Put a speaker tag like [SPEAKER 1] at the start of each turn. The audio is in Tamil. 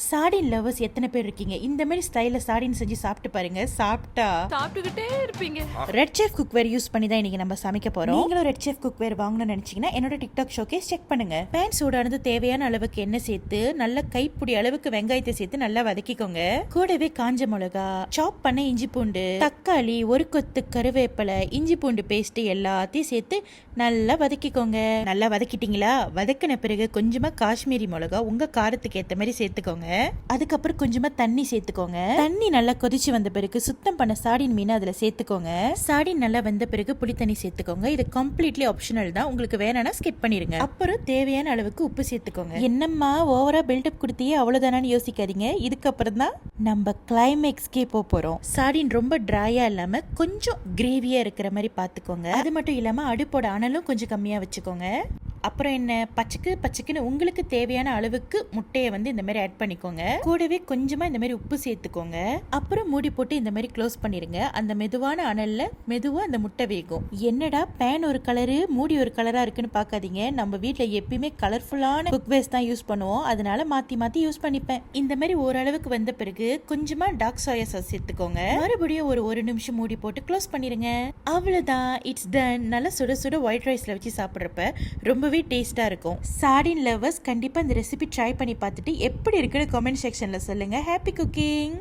[SPEAKER 1] சாடின் லவர்ஸ் எத்தனை பேர் இருக்கீங்க? இந்த மாதிரி ஸ்டைல சாடின் செஞ்சு சாப்பிட்டு பாருங்க. சாப்பிட்டுக்கிட்டே இருப்பீங்க. ரெட் செஃப் குக்வேர் யூஸ் பண்ணி தான் இன்னைக்கு நம்ம சமைக்க போறோம். நீங்களும் ரெட் செஃப் குக்வேர் வாங்கணும்னு நினைச்சீங்கன்னா என்னோட டிக்டாக் ஷோகேஸ் செக் பண்ணுங்க. பேன் சூடானது தேவையான அளவுக்கு எண்ணெய் சேர்த்து நல்ல கைப்பிடி அளவுக்கு வெங்காயத்தை சேர்த்து நல்லா வதக்கிக்கோங்க. கூடவே காஞ்ச மிளகா, சாப் பண்ண இஞ்சி பூண்டு, தக்காளி, ஒரு கொத்து கருவேப்பிலை, இஞ்சி பூண்டு பேஸ்ட் எல்லாத்தையும் சேர்த்து நல்லா வதக்கிக்கோங்க. நல்லா வதக்கிட்டீங்களா? வதக்கின பிறகு கொஞ்சமா காஷ்மீரி மிளகா உங்க காரத்துக்கு ஏத்த மாதிரி சேர்த்துக்கோங்க. அதுக்கப்புறம் கொஞ்சமா தண்ணி சேர்த்துக்கோங்க. தண்ணி நல்லா கொதிச்சு வந்த பிறகு சுத்தம் பண்ண சாடின் மீன் அதுல சேர்த்துக்கோங்க. சாடின் நல்லா வந்த பிறகு புளி தண்ணி சேர்த்துக்கோங்க. இது கம்ப்ளீட்லி ஆப்ஷனல் தான், உங்களுக்கு வேணாம்னா ஸ்கிப் பண்ணிருங்க. அப்புறம் தேவையான அளவுக்கு உப்பு சேர்த்துக்கோங்க. என்னம்மா ஓவரா பில்டப் கொடுத்தியே அவ்வளவுதானு யோசிக்காதீங்க. இதுக்கப்புறம் தான் நம்ம கிளைமேக்ஸ்க்கே போறோம். சாடின் ரொம்ப டிரையா இல்லாம கொஞ்சம் கிரேவியா இருக்கிற மாதிரி பாத்துக்கோங்க. அது மட்டும் இல்லாம அடுப்போட அனலும் கொஞ்சம் கம்மியா வச்சுக்கோங்க. அப்புறம் என்ன, பச்சைக்குன்னு உங்களுக்கு தேவையான அளவுக்கு முட்டையை இந்த மாதிரி ஆட் பண்ணிக்கோங்க. கூடவே கொஞ்சமா இந்த மாதிரி உப்பு சேர்த்துக்கோங்க. அப்புறம் மூடி போட்டு இந்த மாதிரி க்ளோஸ் பண்ணிருங்க. அந்த மெதுவான அனல்ல மெதுவா அந்த முட்டை வேகும். என்னடா பேன் ஒரு கலரு மூடி ஒரு கலரா இருக்குன்னு பாக்காதீங்க. நம்ம வீட்டுல எப்பயுமே கலர்ஃபுல்லான குக்வேர்ஸ் தான் யூஸ் பண்ணுவோம். அதனால மாத்தி மாத்தி யூஸ் பண்ணிப்பேன். இந்த மாதிரி ஓரளவுக்கு வந்த பிறகு கொஞ்சமா டார்க் சோயா சாஸ் சேர்த்துக்கோங்க. மறுபடியும் ஒரு நிமிஷம் மூடி போட்டு க்ளோஸ் பண்ணிருங்க. அவ்வளவுதான், இட்ஸ் டன். நல்லா சுட சுட ஒயிட் ரைஸ்ல வச்சு சாப்பிடுறப்ப ரொம்ப டேஸ்டா இருக்கும். சாடின் லவர்ஸ் கண்டிப்பா இந்த ரெசிபி ட்ரை பண்ணி பார்த்துட்டு எப்படி இருக்குன்னு கமெண்ட் செக்ஷன்ல சொல்லுங்க. Happy cooking.